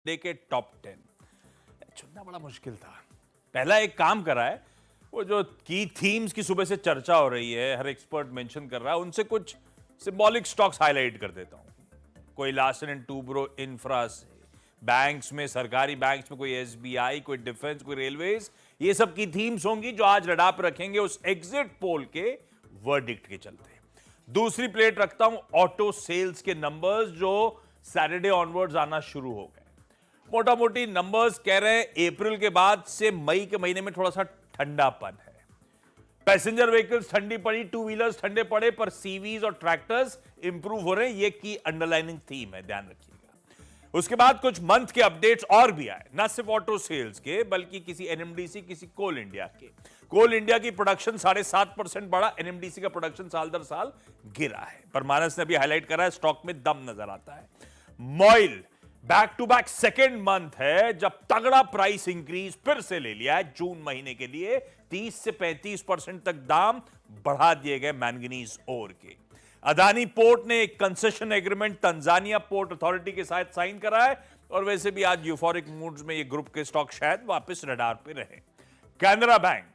Day के top 10 चुनना बड़ा मुश्किल था। पहला एक काम करा है, वो जो की थीम्स की सुबह से चर्चा हो रही है, हर एक्सपर्ट मेंशन कर रहा है, उनसे कुछ सिंबॉलिक स्टॉक्स हाईलाइट कर देता हूं। कोई लार्सन एंड टूब्रो इंफ्रा से, बैंक्स में, सरकारी बैंक्स में कोई एसबीआई, कोई डिफेंस, कोई रेलवेज, ये सब की थीम्स होंगी जो आज रडार पर रखेंगे उस एग्जिट पोल के वर्डिक्ट के चलते। दूसरी प्लेट रखता हूं ऑटो सेल्स के नंबर्स जो सैटरडे ऑनवर्ड्स आना शुरू हो गए। मोटा मोटी नंबर्स कह रहे हैं अप्रैल के बाद से मई के महीने में थोड़ा सा ठंडापन है। पैसेंजर व्हीकल्स ठंडी पड़ी, टू व्हीलर्स ठंडे पड़े, पर सीवीज और ट्रैक्टर्स इंप्रूव हो रहे हैं। ये की अंडरलाइनिंग थीम है, ध्यान रखिएगा। उसके बाद कुछ मंथ के अपडेट्स और भी आए, ना सिर्फ ऑटो सेल्स के बल्कि किसी एनएमडीसी, किसी कोल इंडिया के। कोल इंडिया की प्रोडक्शन 7.5% बढ़ा, एनएमडीसी का प्रोडक्शन साल दर साल गिरा है। पर मानस ने अभी हाईलाइट करा है, स्टॉक में दम नजर आता है। MOIL back to back second month है जब तगड़ा प्राइस इंक्रीज फिर से ले लिया है। जून महीने के लिए 30 से 35% तक दाम बढ़ा दिए गए मैंगनीज ओर के। अदानी पोर्ट ने एक concession agreement Tanzania port authority के साथ साइन करा है, और वैसे भी आज यूफोरिक मूड्स में ये ग्रुप के स्टॉक शायद वापस रडार पे रहे। कैनरा बैंक,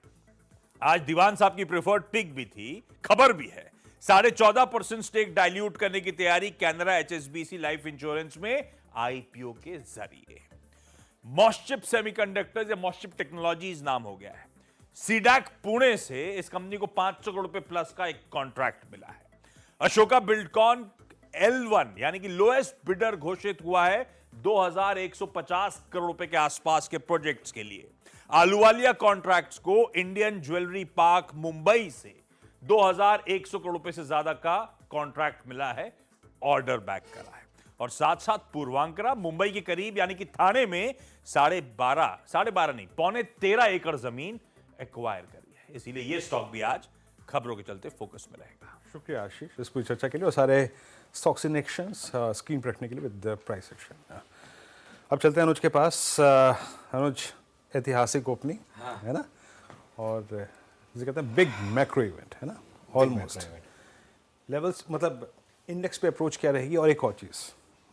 आज दीवान साहब की प्रेफर्ड पिक भी थी, खबर भी है। 14.5% स्टेक डाइल्यूट करने की तैयारी कैनरा एचएसबीसी लाइफ इंश्योरेंस में आईपीओ के जरिए। मॉस्चिप सेमीकंडक्टर्स या मॉस्चिप टेक्नोलॉजीज नाम हो गया है। सीडैक पुणे से इस कंपनी को 500 करोड़ रुपए प्लस का एक कॉन्ट्रैक्ट मिला है। अशोका बिल्डकॉन L1 यानी कि लोएस्ट बिडर घोषित हुआ है 2150 करोड़ रुपए के आसपास के प्रोजेक्ट्स के लिए। आलूवालिया कॉन्ट्रैक्ट्स को इंडियन ज्वेलरी पार्क मुंबई से 2100 करोड़ रुपए से ज्यादा का कॉन्ट्रैक्ट मिला है, ऑर्डर बैक करा है। और साथ साथ पूर्वांकरा मुंबई के करीब यानी कि थाने में 12.5 नहीं, 13.25 एकड़ जमीन एक्वायर करी है। इसीलिए यह स्टॉक भी आज खबरों के चलते फोकस में रहेगा। शुक्रिया आशीष इस पूरी चर्चा के लिए और सारे स्टॉक्स इन एक्शंस स्क्रीन पर रखने के लिए विद प्राइस एक्शन। अब चलते हैं अनुज के पास। अनुज, ऐतिहासिक ओपनिंग है ना, और जिसे कहते हैं बिग मैक्रो इवेंट है ना, ऑलमोस्ट लेवल्स, मतलब इंडेक्स पे अप्रोच क्या रहेगी। और एक और चीज़,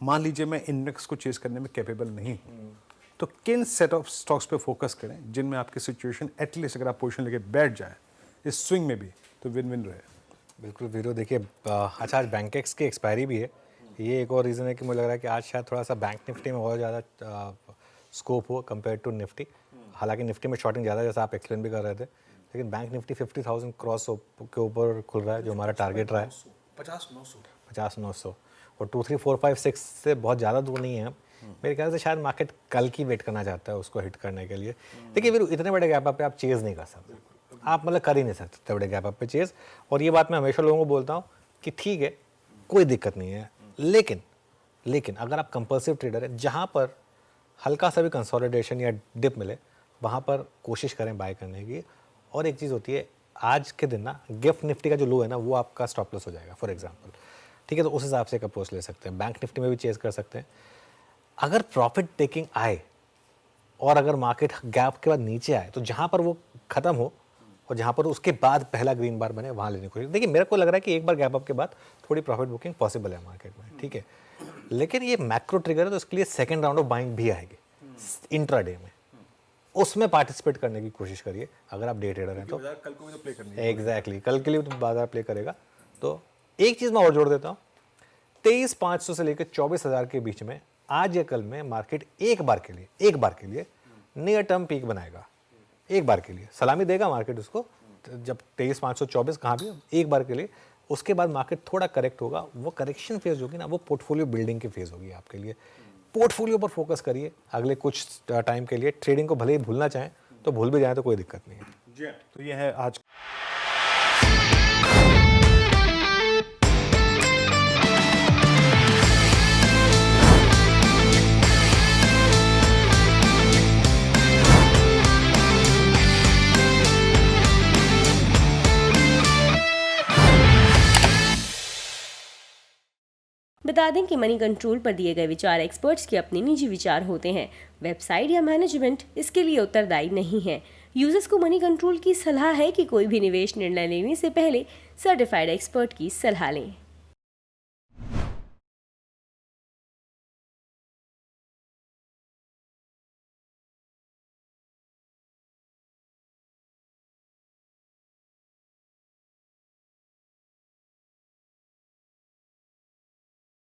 मान लीजिए मैं इंडेक्स को चेस करने में कैपेबल नहीं हूँ, तो किन सेट ऑफ स्टॉक्स पे फोकस करें जिनमें आपकी सिचुएशन एटलीस्ट अगर आप पोजीशन लेके बैठ जाए इस स्विंग में भी तो विन विन रहे। बिल्कुल वीरो, देखिए अच्छा आज बैंक एक्स की एक्सपायरी भी है। ये एक और रीज़न है कि मुझे लग रहा है कि आज शायद थोड़ा सा बैंक निफ्टी में और ज़्यादा स्कोप हो कंपेयर टू निफ्टी। हालांकि निफ्टी में शॉर्टिंग ज़्यादा, जैसा आप एक्सप्लेन भी कर रहे थे, लेकिन बैंक निफ्टी 50,000 क्रॉस के ऊपर खुल रहा है, जो हमारा टारगेट रहा है 50-900 और 2, 3, 4, 5, 6 से बहुत ज़्यादा दूर नहीं है। मेरे ख्याल से शायद मार्केट कल की वेट करना चाहता है उसको हिट करने के लिए। देखिए वीरो, इतने बड़े गैप अप पे आप चेज़ नहीं कर सकते, आप मतलब कर ही नहीं सकते इतने बड़े गैप अप पे चेज़। और ये बात मैं हमेशा लोगों को बोलता हूँ कि ठीक है, कोई दिक्कत नहीं है, लेकिन अगर आप कंपल्सिव ट्रेडर है, जहाँ पर हल्का सा भी कंसोलिडेशन या डिप मिले वहाँ पर कोशिश करें बाय करने की। और एक चीज़ होती है, आज के दिन ना गिफ्ट निफ्टी का जो लो है ना, वो आपका स्टॉप लॉस हो जाएगा फॉर एग्जांपल, ठीक है। तो उस हिसाब से एक अप्रोच ले सकते हैं। बैंक निफ्टी में भी चेज कर सकते हैं। अगर प्रॉफिट टेकिंग आए और अगर मार्केट गैप के बाद नीचे आए, तो जहाँ पर वो ख़त्म हो और जहाँ पर उसके बाद पहला ग्रीन बार बने, वहाँ लेने की कोशिश। देखिए, मेरे को लग रहा है कि एक बार गैप अप के बाद थोड़ी प्रॉफिट बुकिंग पॉसिबल है मार्केट में, ठीक है। लेकिन ये मैक्रो ट्रिगर है, तो इसके लिए सेकेंड राउंड ऑफ बाइंग भी आएगी इंट्राडे में, उसमें पार्टिसिपेट करने की कोशिश करिए अगर आप डे ट्रेडर हैं तो। कल को भी तो प्ले करनी है। एग्जैक्टली, कल के लिए तो बाजार प्ले करेगा। तो एक चीज़ मैं और जोड़ देता हूँ, 23,500 से लेकर 24,000 के बीच में आज या कल में मार्केट एक बार के लिए नियर टर्म पीक बनाएगा। एक बार के लिए सलामी देगा मार्केट उसको, जब 23,524 कहाँ भी एक बार के लिए। उसके बाद मार्केट थोड़ा करेक्ट होगा, वो करेक्शन फेज होगी ना, वो पोर्टफोलियो बिल्डिंग की फेज होगी आपके लिए। पोर्टफोलियो पर फोकस करिए अगले कुछ टाइम के लिए। ट्रेडिंग को भले ही भूलना चाहें तो भूल भी जाएं तो कोई दिक्कत नहीं है जी। तो ये है आज बता दें कि मनी कंट्रोल पर दिए गए विचार एक्सपर्ट्स के अपने निजी विचार होते हैं। वेबसाइट या मैनेजमेंट इसके लिए उत्तरदायी नहीं है। यूजर्स को मनी कंट्रोल की सलाह है कि कोई भी निवेश निर्णय लेने से पहले सर्टिफाइड एक्सपर्ट की सलाह लें।